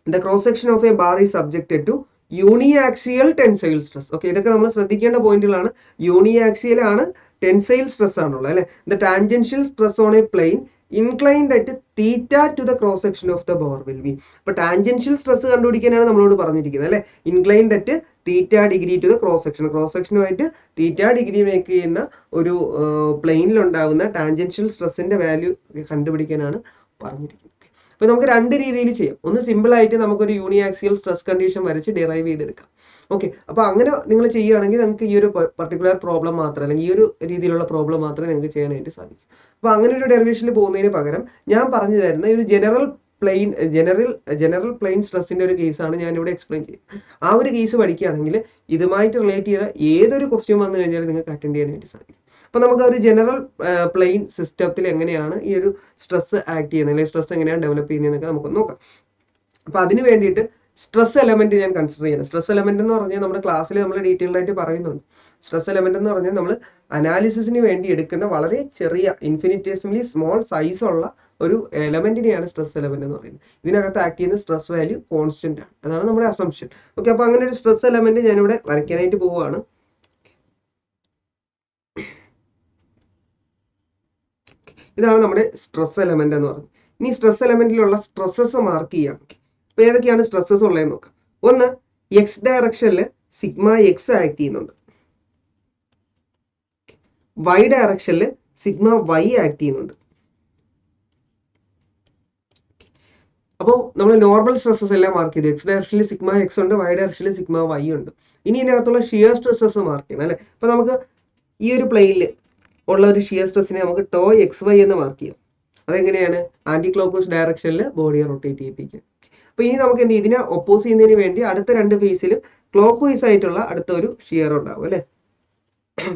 The cross section of a bar is subjected to യൂണിയാക്സിയൽ tensile stress. Okay, ഇതൊക്കെ നമ്മൾ ശ്രദ്ധിക്കേണ്ട പോയിന്റുകളാണ്. യൂണിയാക്സിയൽ ആണ്, ടെൻസൈൽ സ്ട്രെസ് ആണുള്ളത് അല്ലെ. The tangential stress on a plane inclined at theta to the cross section of the bar will be. അപ്പൊ tangential stress കണ്ടുപിടിക്കാനാണ് നമ്മളോട് പറഞ്ഞിരിക്കുന്നത് അല്ലെ. Inclined at theta degree to the cross section. Cross സെക്ഷനുമായിട്ട് theta degree make ചെയ്യുന്ന ഒരു പ്ലെയിനിൽ ഉണ്ടാകുന്ന ടാൻജൻഷ്യൽ സ്ട്രെസ്സിന്റെ വാല്യൂ കണ്ടുപിടിക്കാനാണ് പറഞ്ഞിരിക്കുന്നത്. അപ്പോൾ നമുക്ക് രണ്ട് രീതിയിൽ ചെയ്യാം. ഒന്ന് സിമ്പിൾ ആയിട്ട് നമുക്കൊരു യൂണിയാക്സിയൽ സ്ട്രെസ് കണ്ടീഷൻ വരച്ച് ഡിറൈവ് ചെയ്തെടുക്കാം. ഓക്കെ, അപ്പോൾ അങ്ങനെ നിങ്ങൾ ചെയ്യുകയാണെങ്കിൽ നിങ്ങൾക്ക് ഈ ഒരു പർട്ടിക്കുലർ പ്രോബ്ലം മാത്രം, അല്ലെങ്കിൽ ഈ ഒരു രീതിയിലുള്ള പ്രോബ്ലം മാത്രമേ നിങ്ങൾക്ക് ചെയ്യാനായിട്ട് സാധിക്കൂ. അപ്പോൾ അങ്ങനെ ഒരു ഡെറിവേഷനിൽ പോകുന്നതിന് പകരം ഞാൻ പറഞ്ഞു തരുന്ന ഒരു ജനറൽ പ്ലെയിൻ സ്ട്രെസ്സിന്റെ ഒരു കേസാണ് ഞാൻ ഇവിടെ എക്സ്പ്ലെയിൻ ചെയ്യുന്നത്. ആ ഒരു കേസ് പഠിക്കുകയാണെങ്കിൽ ഇതുമായിട്ട് റിലേറ്റ് ചെയ്ത ഏതൊരു ക്വസ്റ്റ്യൻ വന്നു കഴിഞ്ഞാൽ നിങ്ങൾക്ക് അറ്റൻഡ് ചെയ്യാനായിട്ട് സാധിക്കും. അപ്പോൾ നമുക്ക് ഒരു ജനറൽ പ്ലെയിൻ സിസ്റ്റത്തിൽ എങ്ങനെയാണ് ഈ ഒരു സ്ട്രെസ് ആക്ട് ചെയ്യുന്നത്, അല്ലെങ്കിൽ സ്ട്രെസ് എങ്ങനെയാണ് ഡെവലപ്പ് ചെയ്യുന്നതെന്നൊക്കെ നമുക്ക് നോക്കാം. അപ്പോൾ അതിന് വേണ്ടിയിട്ട് സ്ട്രെസ് എലമെന്റ് ഞാൻ കൺസിഡർ ചെയ്യണം. സ്ട്രെസ് എലമെന്റ് എന്ന് പറഞ്ഞാൽ നമ്മുടെ ക്ലാസ്സിൽ നമ്മൾ ഡീറ്റെയിൽഡ് ആയിട്ട് പറയുന്നുണ്ട്. സ്ട്രെസ് എലമെന്റ് എന്ന് പറഞ്ഞാൽ നമ്മൾ അനാലിസിസിന് വേണ്ടി എടുക്കുന്ന വളരെ ചെറിയ ഇൻഫിനിറ്റേസിമലി സ്മോൾ സൈസ് ഉള്ള ഒരു എലമെന്റിനെയാണ് സ്ട്രെസ് എലമെന്റ് എന്ന് പറയുന്നത്. ഇതിനകത്ത് ആക്ട് ചെയ്യുന്ന സ്ട്രെസ് വാല്യൂ കോൺസ്റ്റന്റ് ആണ്. അതാണ് നമ്മുടെ അസംപ്ഷൻ. ഓക്കെ, അപ്പോൾ അങ്ങനെ ഒരു സ്ട്രെസ് എലമെന്റ് ഞാനിവിടെ വരയ്ക്കാനായിട്ട് പോവുകയാണ്. ഇതാണ് നമ്മുടെ സ്ട്രെസ് എലമെന്റ് എന്ന് പറയുന്നത്. ഇനി സ്ട്രെസ് എലമെന്റിലുള്ള സ്ട്രെസ്സസ് മാർക്ക് ചെയ്യാം. അപ്പോൾ ഏതൊക്കെയാണ് സ്ട്രെസ്സസ് ഉള്ളതെന്ന് നോക്കാം. ഒന്ന്, എക്സ് ഡയറക്ഷനിൽ സിഗ്മ എക്സ് ആക്ട് ചെയ്യുന്നുണ്ട്. വൈ ഡയറക്ഷനിൽ സിഗ്മ വൈ ആക്ട് ചെയ്യുന്നുണ്ട്. അപ്പോൾ നമ്മൾ നോർമൽ സ്ട്രെസ്സസ് എല്ലാം മാർക്ക് ചെയ്തു. എക്സ് ഡയറക്ഷനിൽ സിഗ്മ എക്സ് ഉണ്ട്, വൈ ഡയറക്ഷനിൽ സിഗ്മ വൈ ഉണ്ട്. ഇനി ഇതിനകത്തുള്ള ഷിയർ സ്ട്രെസ്സസ് മാർക്ക് ചെയ്യണം അല്ലേ. അപ്പോൾ നമുക്ക് ഈ ഒരു പ്ലെയിനിൽ ഉള്ള ഒരു ഷിയർ സ്ട്രെസ്സിനെ നമുക്ക് ടോ എക്സ് വൈ എന്ന് മാർക്ക് ചെയ്യാം. അതെങ്ങനെയാണ്? ആന്റി ക്ലോക്ക് വൈസ് ഡയറക്ഷനിൽ ബോഡിയെ റൊട്ടേറ്റ് ചെയ്യിപ്പിക്കുക. അപ്പോൾ ഇനി നമുക്ക് എന്ത്, ഇതിനെ ഒപ്പോസ് ചെയ്യുന്നതിന് വേണ്ടി അടുത്ത രണ്ട് ഫേസിലും ക്ലോക്ക് വൈസ് ആയിട്ടുള്ള അടുത്ത ഒരു ഷിയർ ഉണ്ടാവും അല്ലേ.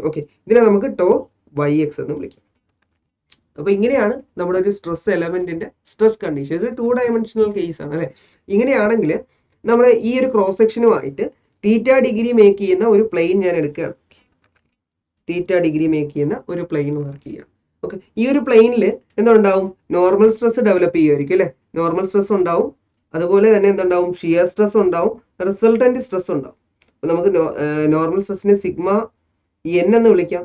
ഓക്കെ, ഇതിനെ നമുക്ക് ടോ വൈ എക്സ് എന്ന് വിളിക്കാം. അപ്പോൾ ഇങ്ങനെയാണ് നമ്മുടെ ഒരു സ്ട്രെസ് എലമെന്റിന്റെ സ്ട്രെസ് കണ്ടീഷൻ. ഇത് 2 ഡയമെൻഷണൽ കേസ് ആണ് അല്ലേ. ഇങ്ങനെയാണെങ്കിൽ നമ്മുടെ ഈ ഒരു ക്രോസ് സെക്ഷനുമായിട്ട് തീറ്റ ഡിഗ്രി മേക്ക് ചെയ്യുന്ന ഒരു പ്ലെയിൻ ഞാൻ എടുക്കുകയാണ്. തീറ്റ ഡിഗ്രി മേക്ക് ചെയ്യുന്ന ഒരു പ്ലെയിൻ മാർക്ക് ചെയ്യുകയാണ്. ഓക്കെ, ഈ ഒരു പ്ലെയിനിൽ എന്തുണ്ടാവും? നോർമൽ സ്ട്രെസ് ഡെവലപ്പ് ചെയ്യുമായിരിക്കും അല്ലേ. നോർമൽ സ്ട്രെസ് ഉണ്ടാവും, അതുപോലെ തന്നെ എന്തുണ്ടാവും? ഷിയർ സ്ട്രെസ് ഉണ്ടാവും, റിസൾട്ടന്റ് സ്ട്രെസ് ഉണ്ടാവും. അപ്പോൾ നമുക്ക് നോർമൽ സ്ട്രെസ്സിനെ സിഗ്മ എൻ എന്ന് വിളിക്കാം,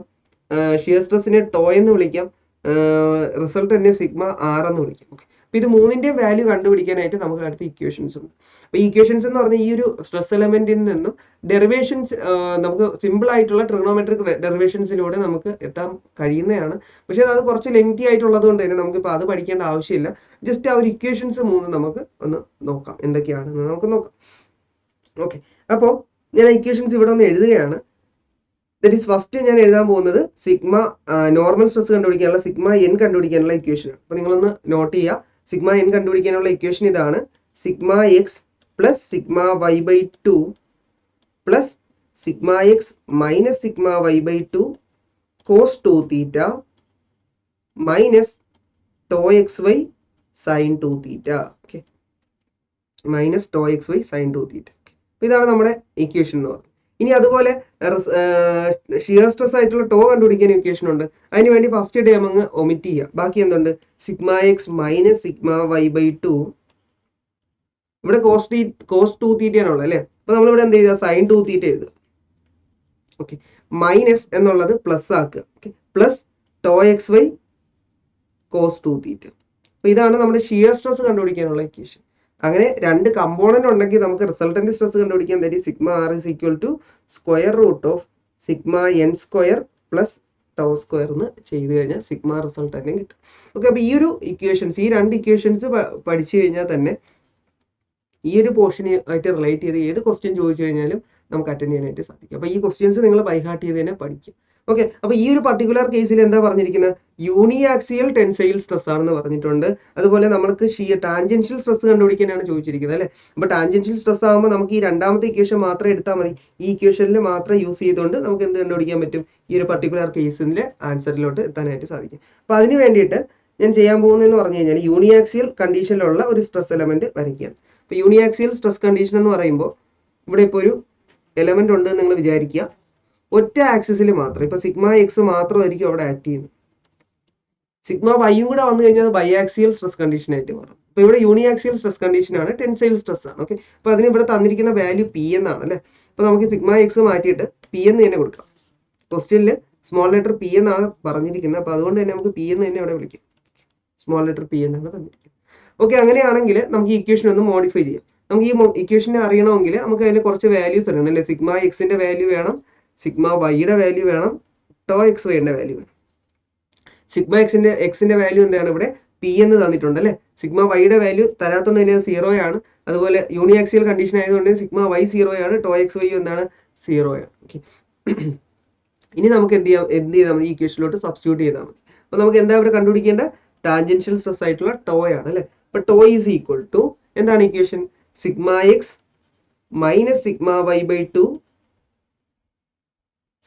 ഷിയർ സ്ട്രെസ്സിനെ ടോ എന്ന് വിളിക്കാം, റിസൾട്ടന്റിനെ സിഗ്മ ആർ എന്ന് വിളിക്കാം. ഓക്കെ, അപ്പോൾ ഇത് മൂന്നിൻ്റെയും വാല്യൂ കണ്ടുപിടിക്കാനായിട്ട് നമുക്ക് അടുത്ത ഇക്വേഷൻസ് ഉണ്ട്. അപ്പോൾ ഈ ഇക്വേഷൻസ് എന്ന് പറഞ്ഞാൽ ഈ ഒരു സ്ട്രെസ് എലമെന്റിൽ നിന്നും ഡെറിവേഷൻസ് നമുക്ക് സിമ്പിൾ ആയിട്ടുള്ള ട്രിഗണോമെട്രിക് ഡെറിവേഷൻസിലൂടെ നമുക്ക് എത്താൻ കഴിയുന്നതാണ്. പക്ഷേ അത് കുറച്ച് ലെങ്തി ആയിട്ടുള്ളത് കൊണ്ട് തന്നെ നമുക്കിപ്പോൾ അത് പഠിക്കേണ്ട ആവശ്യമില്ല. ജസ്റ്റ് ആ ഒരു ഇക്വേഷൻസ് മൂന്ന് നമുക്ക് ഒന്ന് നോക്കാം, എന്തൊക്കെയാണെന്ന് നമുക്ക് നോക്കാം. ഓക്കെ, അപ്പോൾ ഞാൻ ഇക്വേഷൻസ് ഇവിടെ ഒന്ന് എഴുതുകയാണ്. ദറ്റ് ഈസ് ഫസ്റ്റ് ഞാൻ എഴുതാൻ പോകുന്നത് സിഗ്മ നോർമൽ സ്ട്രെസ് കണ്ടുപിടിക്കാനുള്ള സിഗ്മ എൻ കണ്ടുപിടിക്കാനുള്ള ഇക്വേഷൻ. അപ്പോൾ നിങ്ങളൊന്ന് നോട്ട് ചെയ്യുക. സിഗ്മ എൻ കണ്ടുപിടിക്കാനുള്ള ഇക്വേഷൻ ഇതാണ്. Sigma X plus sigma Y by 2 plus sigma X minus sigma Y by 2 cos 2 theta minus tau X Y sine 2 theta. Okay, minus tau X Y sine 2 theta. ഇതാണ് നമ്മുടെ equation എന്ന് പറയുന്നത്. ഇനി അതുപോലെ shear stress ആയിട്ടുള്ള tau കണ്ടുപിടിക്കാൻ equation ഉണ്ട്. അതിന് വേണ്ടി ഫസ്റ്റ് ടേം അങ്ങ് ഒമിറ്റ് ചെയ്യുക. ബാക്കി എന്തുണ്ട്? Sigma X minus sigma Y by 2. ഇവിടെ കോസ് 2 തീറ്റയാണുള്ളത് അല്ലേ? അപ്പൊ നമ്മളിവിടെ എന്ത് ചെയ്യുക? സൈൻ 2 തീറ്റ എഴുതുക. ഓക്കെ, മൈനസ് എന്നുള്ളത് പ്ലസ് ആക്കുക. Okay, plus tau X Y cos 2 theta. അപ്പൊ ഇതാണ് നമ്മുടെ ഷിയർ സ്ട്രെസ് കണ്ടുപിടിക്കാനുള്ള ഇക്വേഷൻ. അങ്ങനെ രണ്ട് കമ്പോണന്റ് ഉണ്ടെങ്കിൽ നമുക്ക് റിസൾട്ടന്റ് സ്ട്രെസ് കണ്ടുപിടിക്കാൻ തരും. Sigma R is equal to square root of sigma N square plus tau square എന്ന് ചെയ്ത് കഴിഞ്ഞാൽ സിഗ്മ റിസൾട്ടന്റും കിട്ടും. ഓക്കെ, അപ്പൊ ഈ ഒരു ഇക്വേഷൻസ്, ഈ രണ്ട് ഇക്വേഷൻസ് പഠിച്ചു കഴിഞ്ഞാൽ തന്നെ ഈ ഒരു പോർഷന് ആയിട്ട് റിലേറ്റ് ചെയ്ത് ഏത് ക്വസ്റ്റ്യൻ ചോദിച്ചു കഴിഞ്ഞാലും നമുക്ക് അറ്റൻഡ് ചെയ്യാനായിട്ട് സാധിക്കും. അപ്പോൾ ഈ ക്വസ്റ്റ്യൻസ് നിങ്ങൾ ബൈഹാർട്ട് ചെയ്ത് തന്നെ പഠിക്കും. ഓക്കെ, അപ്പോൾ ഈ ഒരു പർട്ടിക്കുലർ കേസിൽ എന്താ പറഞ്ഞിരിക്കുന്നത്? യൂണിയാക്സിയൽ ടെൻസൈൽ സ്ട്രെസ് ആണെന്ന് പറഞ്ഞിട്ടുണ്ട്. അതുപോലെ നമുക്ക് ടാൻജൻഷ്യൽ സ്ട്രെസ് കണ്ടുപിടിക്കാനാണ് ചോദിച്ചിരിക്കുന്നത് അല്ലേ? അപ്പോൾ ടാൻജൻഷ്യൽ സ്ട്രെസ് ആകുമ്പോൾ നമുക്ക് ഈ രണ്ടാമത്തെ ഇക്വേഷൻ മാത്രം എടുത്താൽ മതി. ഈ ഇക്വേഷനിൽ മാത്രം യൂസ് ചെയ്തുകൊണ്ട് നമുക്ക് എന്ത് കണ്ടുപിടിക്കാൻ പറ്റും? ഈ ഒരു പർട്ടിക്കുലർ കേസിന്റെ ആൻസറിലോട്ട് എത്താനായിട്ട് സാധിക്കും. അപ്പോൾ അതിന് വേണ്ടിയിട്ട് ഞാൻ ചെയ്യാൻ പോകുന്നതെന്ന് പറഞ്ഞു കഴിഞ്ഞാൽ യൂണിയാക്സിയൽ കണ്ടീഷനിലുള്ള ഒരു സ്ട്രെസ് എലമെന്റ് വരയ്ക്കുകയാണ്. ഇപ്പോൾ യൂണിയാക്സിയൽ സ്ട്രെസ് കണ്ടീഷൻ എന്ന് പറയുമ്പോൾ ഇവിടെ ഇപ്പോൾ ഒരു എലമെന്റ് ഉണ്ട് നിങ്ങൾ വിചാരിക്കുക. ഒറ്റ ആക്സിസിൽ മാത്രം, ഇപ്പൊ സിഗ്മ എക്സ് മാത്രമായിരിക്കും അവിടെ ആക്ട് ചെയ്യുന്നത്. സിഗ്മ വൈയും കൂടെ വന്നു കഴിഞ്ഞാൽ അത് ബൈആക്സിയൽ സ്ട്രെസ് കണ്ടീഷൻ ആയിട്ട് മാറും. അപ്പൊ ഇവിടെ യൂണിയാക്സിയൽ സ്ട്രെസ് കണ്ടീഷൻ ആണ്, ടെൻസൈൽ സ്ട്രെസ് ആണ്. ഓക്കെ, അപ്പൊ അതിന് ഇവിടെ തന്നിരിക്കുന്ന വാല്യൂ പി എന്നാണ് അല്ലെ? അപ്പൊ നമുക്ക് സിഗ്മ എക്സ് മാറ്റിയിട്ട് പി എന്ന് തന്നെ കൊടുക്കാം. ക്വസ്റ്റ്യനിൽ സ്മോൾ ലെറ്റർ പി എന്നാണ് പറഞ്ഞിരിക്കുന്നത്. അപ്പൊ അതുകൊണ്ട് തന്നെ നമുക്ക് പി എന്ന് തന്നെ ഇവിടെ വിളിക്കാം. സ്മോൾ ലെറ്റർ പി എന്നാണ് തന്നിരിക്കുന്നത്. ഓക്കെ, അങ്ങനെയാണെങ്കിൽ നമുക്ക് ഈ ഇക്വേഷൻ ഒന്ന് മോഡിഫൈ ചെയ്യാം. നമുക്ക് ഈ ഇക്വേഷനെ അറിയണമെങ്കിൽ നമുക്ക് അതിൽ കുറച്ച് വാല്യൂസ് അറിയണം അല്ലേ? സിഗ്മ എക്സിന്റെ വാല്യൂ വേണം, സിഗ്മ വൈയുടെ വാല്യൂ വേണം, ടോ എക്സ് വൈയുടെ വാല്യൂ വേണം. സിഗ്മ എക്സിന്റെ വാല്യൂ എന്താണ്? ഇവിടെ പി എന്ന് തന്നിട്ടുണ്ട് അല്ലേ? സിഗ്മ വൈയുടെ വാല്യൂ തരാത്തോണ്ട് തന്നെ 0 ആണ്. അതുപോലെ യൂണിയാക്സിയൽ കണ്ടീഷൻ ആയതുകൊണ്ട് സിഗ്മ വൈ 0 ആണ്, ടോ എക്സ് വൈ എന്താണ്? 0 ആണ്. ഓക്കെ, ഇനി നമുക്ക് എന്ത് ചെയ്താൽ മതി? ഈ ഇക്വേഷനിലോട്ട് സബ്സ്റ്റിറ്റ്യൂട്ട് ചെയ്താൽ മതി. അപ്പൊ നമുക്ക് എന്താ ഇവിടെ കണ്ടുപിടിക്കേണ്ട? ടാൻജൻഷ്യൽ സ്ട്രെസ് ആയിട്ടുള്ള ടോ ആണ് അല്ലെ? അപ്പൊ ടോ ഈസ് ഈക്വൽ ടു എന്താണ് equation? Sigma X minus sigma Y by 2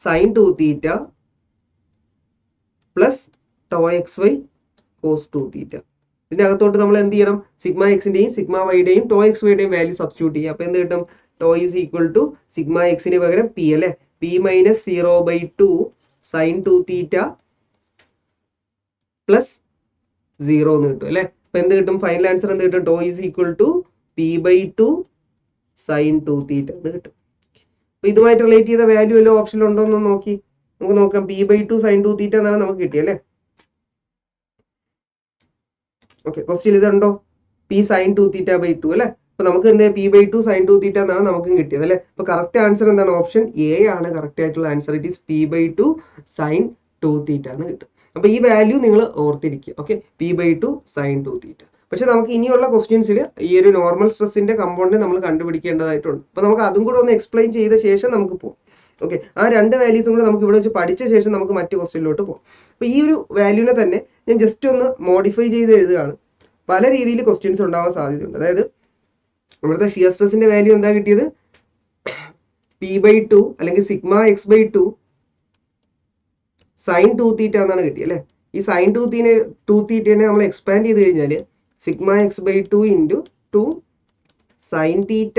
sine 2 theta plus tau X Y cos 2 theta. ഇതിന്റെ അകത്തോട്ട് നമ്മൾ എന്ത് ചെയ്യണം? സിഗ്മ എക്സിന്റെയും സിഗ്മ വൈയുടെയും ടോ എക്സ് വൈയുടെയും വാല്യൂ സബ്സ്റ്റിറ്റ്യൂട്ട് ചെയ്യുക. അപ്പൊ എന്ത് കിട്ടും? Tau is equal to sigma എക്സിന് പകരം പി അല്ലെ? P minus 0/2 sine 2 theta plus 0 എന്ന് കിട്ടും അല്ലെ? അപ്പൊ എന്ത് കിട്ടും? ഫൈനൽ ആൻസർ എന്ത് കിട്ടും? Tau is equal to p/2 sine 2 theta എന്ന് കിട്ടും. അപ്പൊ ഇതുമായിട്ട് റിലേറ്റ് ചെയ്ത വാല്യൂ വല്ല ഓപ്ഷനിൽ ഉണ്ടോ എന്ന് നോക്കി നമുക്ക് നോക്കാം. p/2 സൈൻ 2 തീറ്റ എന്നാണ് നമുക്ക് കിട്ടിയല്ലേ? ഓക്കെ, ക്വസ്റ്റ്യൻ ഇതുണ്ടോ? p സൈൻ 2 തീറ്റ ബൈ 2 അല്ലെ? അപ്പൊ നമുക്ക് എന്ത് p/2 സൈൻ 2 തീറ്റ എന്നാണ് നമുക്കും കിട്ടിയത് അല്ലെ? അപ്പൊ കറക്റ്റ് ആൻസർ എന്താണ്? ഓപ്ഷൻ എ ആണ് കറക്റ്റ് ആയിട്ടുള്ള answer. It is p/2 sine 2 theta എന്ന് കിട്ടും. അപ്പൊ ഈ വാല്യൂ നിങ്ങൾ ഓർത്തിരിക്കുക. Okay, p/2 sine 2 theta. പക്ഷെ നമുക്ക് ഇനിയുള്ള ക്വസ്റ്റ്യൻസിൽ ഈ ഒരു നോർമൽ സ്ട്രെസ്സിന്റെ കമ്പോണന്റ് നമ്മൾ കണ്ടുപിടിക്കേണ്ടതായിട്ടുണ്ട്. അപ്പൊ നമുക്ക് അതും കൂടെ ഒന്ന് എക്സ്പ്ലെയിൻ ചെയ്ത ശേഷം നമുക്ക് പോകും. ഓക്കെ, ആ രണ്ട് വാല്യൂസും കൂടെ നമുക്ക് ഇവിടെ വെച്ച് പഠിച്ച ശേഷം നമുക്ക് മറ്റു ക്വസ്റ്റ്യനിലോട്ട് പോകും. അപ്പൊ ഈ ഒരു വാല്യൂനെ തന്നെ ഞാൻ ജസ്റ്റ് ഒന്ന് മോഡിഫൈ ചെയ്ത് എഴുതുകയാണ്. പല രീതിയിൽ ക്വസ്റ്റ്യൻസ് ഉണ്ടാവാൻ സാധ്യതയുണ്ട്. അതായത് ഇവിടുത്തെ ഷിയർ സ്ട്രെസ്സിന്റെ വാല്യൂ എന്താ കിട്ടിയത്? p/2 അല്ലെങ്കിൽ സിഗ്മ x/2 സൈൻ 2 തീറ്റ എന്നാണ് കിട്ടിയത് അല്ലെ? ഈ സൈൻ 2 തീറ്റനെ നമ്മൾ എക്സ്പാൻഡ് ചെയ്ത് കഴിഞ്ഞാൽ sigma x/2 into 2 sine theta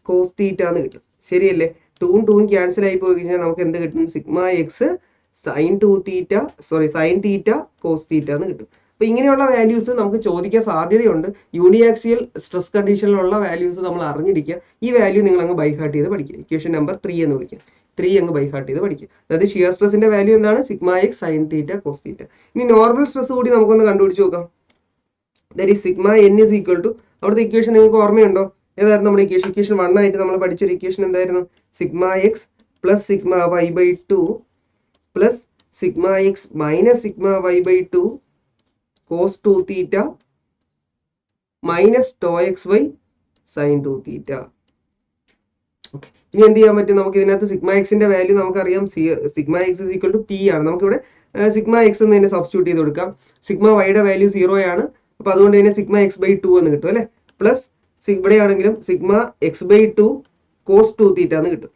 cos theta എന്ന് കിട്ടും. ശരിയല്ലേ? 2ഉം 2ഉം ക്യാൻസൽ ആയി പോയി കഴിഞ്ഞാൽ നമുക്ക് എന്ത് കിട്ടും? Sigma X sine 2 theta sine theta cos theta എന്ന് കിട്ടും. അപ്പൊ ഇങ്ങനെയുള്ള വാല്യൂസ് നമുക്ക് ചോദിക്കാൻ സാധ്യതയുണ്ട്. യൂണിയാക്സിയൽ സ്ട്രെസ് കണ്ടീഷനിലുള്ള വാല്യൂസ് നമ്മൾ അറിഞ്ഞിരിക്കുക. ഈ വാല്യൂ നിങ്ങൾ അങ്ങ് ബൈഹാർട്ട് ചെയ്ത് പഠിക്കുക. ഇക്വേഷൻ നമ്പർ 3 എന്ന് വിളിക്കുക. 3 അങ്ങ് ബൈഹാർട്ട് ചെയ്ത് പഠിക്കുക. അതായത് ഷിയർ സ്ട്രെസ്സിന്റെ വാല്യൂ എന്താണ്? Sigma X sine theta cos theta. ഇനി നോർമൽ സ്ട്രെസ് കൂടി നമുക്കൊന്ന് കണ്ടുപിടിച്ച് നോക്കാം. That is sigma N is equal to, അവിടുത്തെ ഇക്വേഷൻ നിങ്ങൾക്ക് ഓർമ്മയുണ്ടോ? ഏതായിരുന്നു നമ്മുടെ ഇക്വേഷൻ? ഇക്വേഷൻ 1 ആയിട്ട് നമ്മൾ പഠിച്ചൊരു ഇക്വേഷൻ എന്തായിരുന്നു? Sigma X plus sigma Y by 2 plus sigma X minus sigma Y by 2 cos 2 theta minus tau X Y sine 2 theta. Okay, ഇനി എന്ത് ചെയ്യാൻ പറ്റും? നമുക്ക് ഇതിനകത്ത് സിഗ്മ എക്സിന്റെ വാല്യൂ നമുക്കറിയാം. Sigma x is equal to p ആണ്. നമുക്കിവിടെ സിഗ്മ എക്സ് എന്ന് തന്നെ സബ്സ്റ്റിറ്റ്യൂട്ട് ചെയ്ത് കൊടുക്കാം. സിഗ്മ വൈയുടെ വാല്യൂ 0 ആണ്. അപ്പൊ അതുകൊണ്ട് തന്നെ സിഗ്മ x/2 എന്ന് കിട്ടും അല്ലെ? പ്ലസ് ഇവിടെയാണെങ്കിലും സിഗ്മ x/2 കോസ് 2 തീറ്റ എന്ന് കിട്ടും.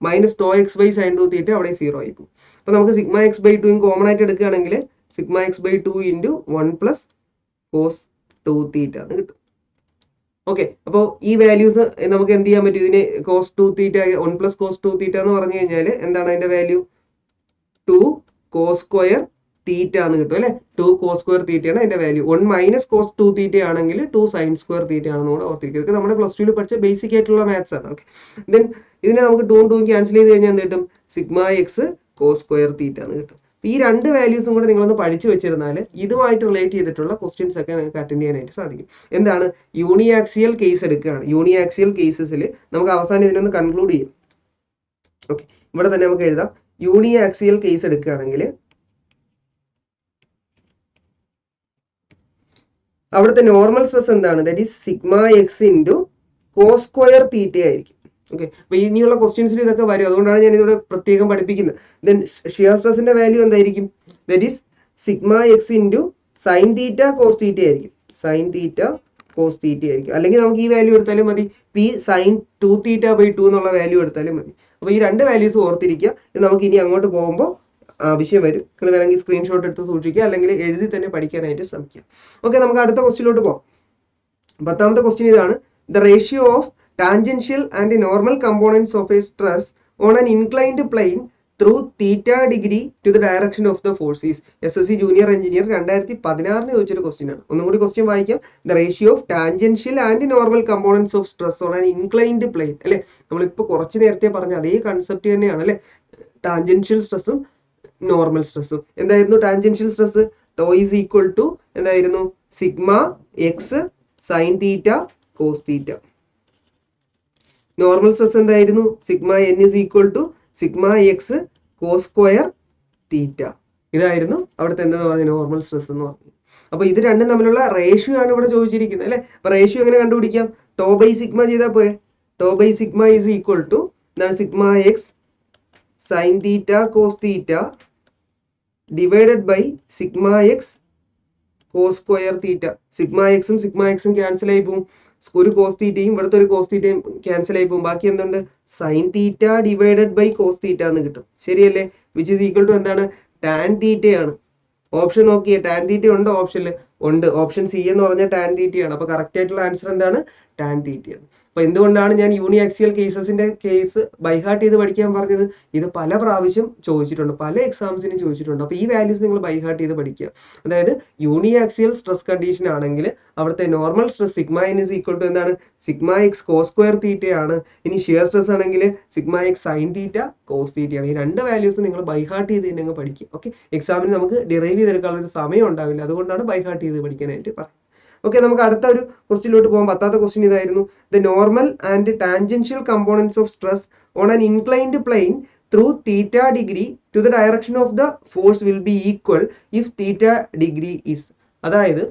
Minus tau X Y sine 2 theta അവിടെ 0 ആയി പോകും. അപ്പൊ നമുക്ക് സിഗ്മ x/2 കോമൺ ആയിട്ട് എടുക്കുകയാണെങ്കിൽ sigma x/2 into 1 plus cos 2 theta എന്ന് കിട്ടും. ഓക്കെ, അപ്പോൾ ഈ വാല്യൂസ് നമുക്ക് എന്ത് ചെയ്യാൻ പറ്റും? ഇതിന് കോസ് 2 തീറ്റ 1 പ്ലസ് കോസ് 2 തീറ്റ എന്ന് പറഞ്ഞു കഴിഞ്ഞാൽ എന്താണ് അതിന്റെ വാല്യൂ? 2 കോസ് സ്ക്വയർ തീറ്റ എന്ന് കിട്ടും അല്ലെ. 2 കോസ് സ്ക്വയർ തീറ്റയാണ് അതിന്റെ വാല്യൂ. 1 മൈനസ് കോസ് 2 തീറ്റ ആണെങ്കിൽ 2 സൈൻ സ്ക്വയർ തീറ്റ ആണെന്ന് കൂടെ ഓർത്തിരിക്കുക. ഇതൊക്കെ നമ്മുടെ പ്ലസ് ടുവിൽ പഠിച്ച ബേസിക് ആയിട്ടുള്ള മാത്സ് ആണ്. ഓക്കെ, ദെൻ ഇതിനെ നമുക്ക് 2 ക്യാൻസൽ ചെയ്ത് കഴിഞ്ഞാൽ എന്ത് കിട്ടും? Sigma X cos square theta എന്ന് കിട്ടും. ഈ രണ്ട് വാല്യൂസും കൂടെ നിങ്ങളൊന്ന് പഠിച്ചു വെച്ചിരുന്നാൽ ഇതുമായിട്ട് റിലേറ്റ് ചെയ്തിട്ടുള്ള ക്വസ്റ്റ്യൻസ് ഒക്കെ നിങ്ങൾക്ക് അറ്റൻഡ് ചെയ്യാനായിട്ട് സാധിക്കും. എന്താണ്? യൂണിയാക്സിയൽ കേസ് എടുക്കുകയാണ്. യൂണിയാക്സിയൽ കേസസിൽ നമുക്ക് അവസാനം ഇതിനൊന്ന് കൺക്ലൂഡ് ചെയ്യാം. ഓക്കെ, ഇവിടെ തന്നെ നമുക്ക് എഴുതാം. യൂണിയാക്സിയൽ കേസ് എടുക്കുകയാണെങ്കിൽ അവിടുത്തെ നോർമൽ സ്ട്രെസ് എന്താണ്? That is sigma X into cos square theta ആയിരിക്കും. ഓക്കെ, അപ്പൊ ഇനിയുള്ള ക്വസ്റ്റ്യൻസിൽ ഇതൊക്കെ വരും. അതുകൊണ്ടാണ് ഞാൻ ഇതിവിടെ പ്രത്യേകം പഠിപ്പിക്കുന്നത്. ദെൻ ഷിയർ സ്ട്രെസിന്റെ വാല്യൂ എന്തായിരിക്കും? That is sigma X into sine theta cos theta ആയിരിക്കും. സൈൻ തീറ്റ കോസ് തീറ്റ ആയിരിക്കും. അല്ലെങ്കിൽ നമുക്ക് ഈ വാല്യൂ എടുത്താലും മതി. പി സൈൻ 2 തീറ്റ ബൈ 2 എന്നുള്ള വാല്യൂ എടുത്താലും മതി. അപ്പോൾ ഈ രണ്ട് വാല്യൂസ് ഓർത്തിരിക്കുക. ഇത് നമുക്ക് ഇനി അങ്ങോട്ട് പോകുമ്പോൾ ആവശ്യം വരും. നിങ്ങൾ വേണമെങ്കിൽ സ്ക്രീൻഷോട്ട് എടുത്ത് സൂക്ഷിക്കുക, അല്ലെങ്കിൽ എഴുതി തന്നെ പഠിക്കാനായിട്ട് ശ്രമിക്കുക. ഓക്കെ, നമുക്ക് അടുത്ത ക്വസ്റ്റ്യനിലോട്ട് പോകാം. 10ാമത്തെ ക്വസ്റ്റ്യൻ ഇതാണ്. The ratio of tangential and normal components of a stress on an inclined plane through theta degree to the direction of the forces. SSC junior engineer 2016 ചോദിച്ചൊരു ക്വസ്റ്റ്യൻ ആണ്. ഒന്നും കൂടി ക്വസ്റ്റ്യൻ വായിക്കാം. The ratio of tangential and normal components of stress on an inclined plane. അല്ലെ, നമ്മളിപ്പോൾ കുറച്ച് നേരത്തെ പറഞ്ഞ അതേ കൺസെപ്റ്റ് തന്നെയാണ് അല്ലെ. ടാൻജൻഷ്യൽ സ്ട്രെസ്സും നോർമൽ സ്ട്രെസ്സും. എന്തായിരുന്നു tangential stress? Tau is equal to എന്തായിരുന്നു? Sigma X sine theta cos theta. Normal stress എന്തായിരുന്നു? Sigma N is equal to sigma X cos square theta. ഇതായിരുന്നു അവിടുത്തെ എന്താ പറഞ്ഞ നോർമൽ സ്ട്രെസ് എന്ന് പറഞ്ഞു. അപ്പൊ ഇത് രണ്ടും തമ്മിലുള്ള റേഷ്യോ ആണ് ഇവിടെ ചോദിച്ചിരിക്കുന്നത് അല്ലെ. അപ്പൊ റേഷ്യോ എങ്ങനെ കണ്ടുപിടിക്കാം? ടോ ബൈ സിഗ്മ ചെയ്താൽ പോരെ. Tau by sigma is equal to എന്താണ്? Sigma X sine theta cos theta divided by sigma X cos square theta. Sigma എക്സും ക്യാൻസൽ ആയി പോകും. ഒരു കോസ് തീറ്റയും ഇവിടുത്തെ ഒരു കോസ് തീറ്റയും ക്യാൻസൽ ആയി പോകും. ബാക്കി എന്തുണ്ട്? Sine theta divided by cos theta എന്ന് കിട്ടും. ശരിയല്ലേ? വിച്ച് ഇസ് ഈക്വൽ ടു എന്താണ്? ടാൻ തീറ്റയാണ്. ഓപ്ഷൻ നോക്കിയേ, ടാൻ തീറ്റ ഉണ്ടോ ഓപ്ഷനിൽ? ഉണ്ട്. ഓപ്ഷൻ സി എന്ന് പറഞ്ഞാൽ ടാൻ തീറ്റയാണ്. അപ്പൊ കറക്റ്റ് ആയിട്ടുള്ള ആൻസർ എന്താണ്? ടാൻ തീറ്റയാണ്. അപ്പൊ എന്തുകൊണ്ടാണ് ഞാൻ യൂണിയാക്സിയൽ കേസസിന്റെ കേസ് ബൈഹാർട്ട് ചെയ്ത് പഠിക്കാൻ പറഞ്ഞത്? ഇത് പല പ്രാവശ്യം ചോദിച്ചിട്ടുണ്ട്, പല എക്സാംസിനും ചോദിച്ചിട്ടുണ്ട്. അപ്പൊ ഈ വാല്യൂസ് നിങ്ങൾ ബൈഹാർട്ട് ചെയ്ത് പഠിക്കുക. അതായത് യൂണിയാക്സിയൽ സ്ട്രെസ് കണ്ടീഷൻ ആണെങ്കിൽ അവിടുത്തെ normal stress sigma N is equal to എന്താണ്? സിഗ്മ എക്സ് കോസ് സ്ക്വയർ തീറ്റയാണ്. ഇനി ഷിയർ സ്ട്രെസ് ആണെങ്കിൽ sigma X sine theta cos തീറ്റയാണ്. ഈ രണ്ട് വാല്യൂസ് നിങ്ങൾ ബൈഹാർട്ട് ചെയ്ത് തന്നെ പഠിക്കുക. ഓക്കെ, എക്സാമിന് നമുക്ക് ഡിറൈവ് ചെയ്തെടുക്കാനുള്ള ഒരു സമയം ഉണ്ടാവില്ല. അതുകൊണ്ടാണ് ബൈഹാർട്ട് ചെയ്ത് പഠിക്കാനായിട്ട് പറയുന്നത്. ഓക്കെ, നമുക്ക് അടുത്ത ഒരു ക്വസ്റ്റ്യനിലോട്ട് പോകാം. 10ാമത്തെ ക്വസ്റ്റ്യൻ ഇതായിരുന്നു. The normal and tangential components of stress on an inclined plane through theta degree to the direction of the force will be equal if theta degree is. അതായത്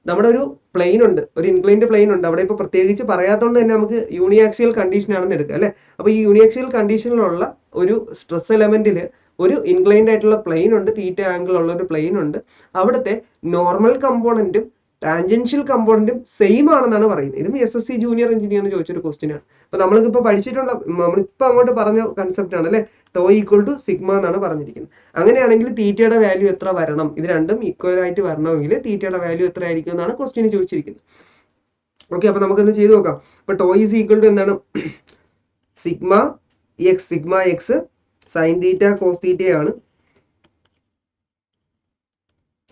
നമ്മുടെ ഒരു പ്ലെയിൻ ഉണ്ട്, ഒരു ഇൻക്ലൈൻഡ് പ്ലെയിൻ ഉണ്ട്. അവിടെ ഇപ്പോൾ പ്രത്യേകിച്ച് പറയാത്തതുകൊണ്ട് തന്നെ നമുക്ക് യൂണിയാക്സിയൽ കണ്ടീഷൻ ആണെന്ന് എടുക്കുക അല്ലെ. അപ്പോൾ ഈ യൂണിയാക്സിയൽ കണ്ടീഷനിലുള്ള ഒരു സ്ട്രെസ് എലമെന്റിൽ ഒരു ഇൻക്ലൈൻഡ് ആയിട്ടുള്ള പ്ലെയിൻ ഉണ്ട്, തീറ്റ ആംഗിൾ ഉള്ള ഒരു പ്ലെയിൻ ഉണ്ട്. അവിടുത്തെ നോർമൽ കമ്പോണന്റും ടാൻജൻഷ്യൽ കമ്പോണന്റും സെയിം ആണെന്നാണ് പറയുന്നത്. ഇതും SSC ജൂനിയർ എഞ്ചിനീയറിന് ചോദിച്ചൊരു ക്വസ്റ്റ്യൻ ആണ്. അപ്പൊ നമ്മളിപ്പോൾ പഠിച്ചിട്ടുള്ള, നമ്മളിപ്പോൾ അങ്ങോട്ട് പറഞ്ഞ കൺസെപ്റ്റ് ആണ് അല്ലെ. ടോ ഈക്വൽ ടു സിഗ്മ എന്നാണ് പറഞ്ഞിരിക്കുന്നത്. അങ്ങനെയാണെങ്കിൽ തീറ്റയുടെ വാല്യൂ എത്ര വരണം? ഇത് രണ്ടും ഈക്വൽ ആയിട്ട് വരണമെങ്കിൽ തീറ്റയുടെ വാല്യൂ എത്ര ആയിരിക്കും എന്നാണ് ക്വസ്റ്റ്യൻ ചോദിച്ചിരിക്കുന്നത്. ഓക്കെ, അപ്പൊ നമുക്കൊന്ന് ചെയ്ത് നോക്കാം. ഇപ്പൊ ടോ ഈസ് ഈക്വൽ ടു എന്താണ്? Sigma X sine theta cos തീറ്റയാണ്.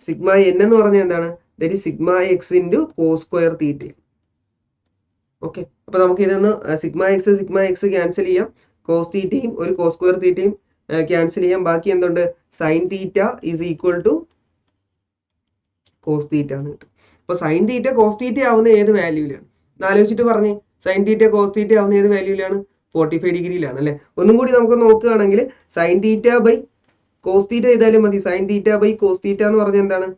സിഗ്മ എൻ എന്ന് പറഞ്ഞാൽ എന്താണ്? That is sigma X into cos square theta. Okay, അപ്പൊ നമുക്ക് ഇതൊന്ന് സിഗ്മ എക്സ് ക്യാൻസൽ ചെയ്യാം. കോസ് തീറ്റയും ഒരു കോസ് സ്ക്വയർ തീറ്റയും ക്യാൻസൽ ചെയ്യാം. ബാക്കി എന്തുണ്ട്? Sine theta is equal to cos theta എന്ന് കിട്ടും. അപ്പൊ സൈൻ തീറ്റ കോസ് തീറ്റ ആവുന്ന ഏത് വാല്യൂവിലാണ്? ആലോചിച്ചിട്ട് പറഞ്ഞേ. സൈൻ തീറ്റ കോസ് തീറ്റ ആവുന്ന ഏത് വാല്യൂവിലാണ്? 45 ഡിഗ്രിയിലാണ് അല്ലെ. ഒന്നും കൂടി നമുക്ക് നോക്കുകയാണെങ്കിൽ sine theta by cos theta ചെയ്താലും മതി. Sine theta by cos theta എന്ന് പറഞ്ഞാൽ എന്താണ്?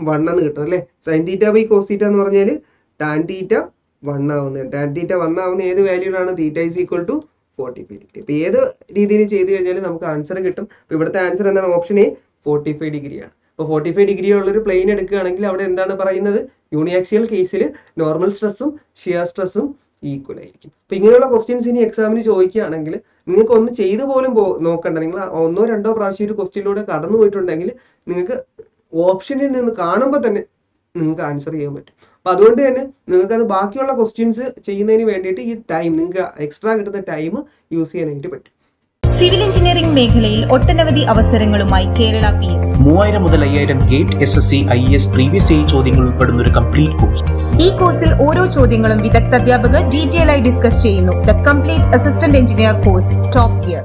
1 എന്ന് കിട്ടും അല്ലെ. Sine theta by cos theta എന്ന് പറഞ്ഞാൽ ടാൻ തീറ്റ 1 ആവുന്നത്. ടാൻ തീറ്റ 1 ആവുന്ന ഏത് വാല്യൂലാണ്? Theta is equal to 45 degree. അപ്പൊ ഏത് രീതിയിൽ ചെയ്ത് കഴിഞ്ഞാൽ നമുക്ക് ആൻസർ കിട്ടും. അപ്പൊ ഇവിടുത്തെ ആൻസർ എന്താണ്? ഓപ്ഷൻ എ 45 ഡിഗ്രിയാണ്. അപ്പോൾ 45 ഡിഗ്രി ഉള്ളൊരു പ്ലെയിൻ എടുക്കുകയാണെങ്കിൽ അവിടെ എന്താണ് പറയുന്നത്? യൂണിയാക്സിയൽ കേസിൽ നോർമൽ സ്ട്രെസ്സും ഷിയർ സ്ട്രെസ്സും ഈക്വൽ ആയിരിക്കും. അപ്പൊ ഇങ്ങനെയുള്ള ക്വസ്റ്റ്യൻസ് ഇനി എക്സാമിന് ചോദിക്കുകയാണെങ്കിൽ നിങ്ങൾക്ക് ഒന്ന് ചെയ്തു പോലും നോക്കണ്ട. നിങ്ങൾ 1 or 2 പ്രാവശ്യം ഒരു ക്വസ്റ്റ്യനിലൂടെ കടന്നു പോയിട്ടുണ്ടെങ്കിൽ നിങ്ങൾക്ക് ഓപ്ഷനിൽ നിന്ന് കാണുമ്പോൾ തന്നെ നിങ്ങൾക്ക് ആൻസർ ചെയ്യാൻ പറ്റും. അപ്പോൾ അതുകൊണ്ട് തന്നെ നിങ്ങൾക്ക് അത് ബാക്കിയുള്ള ക്വസ്റ്റ്യൻസ് ചെയ്യുന്നതിന് വേണ്ടിയിട്ട് ഈ ടൈം നിങ്ങൾക്ക് എക്സ്ട്രാ കിട്ടുന്ന ടൈം യൂസ് ചെയ്യാനായിട്ട് പറ്റും. സിവിൽ എഞ്ചിനീയറിംഗ് മേഖലയിൽ ഒട്ടനവധി അവസരങ്ങളുമായി കേരള PS 3000 മുതൽ 5000 gate SSC IAS previous year ചോദ്യങ്ങൾ ഉൾപ്പെടുന്ന ഒരു കംപ്ലീറ്റ് കോഴ്സ്. ഈ കോഴ്സിൽ ഓരോ ചോദ്യങ്ങളും വിദഗ്ധ അധ്യാപകർ ഡീറ്റെയിൽ ആയി ഡിസ്കസ് ചെയ്യുന്നു. The complete assistant engineer course top gear.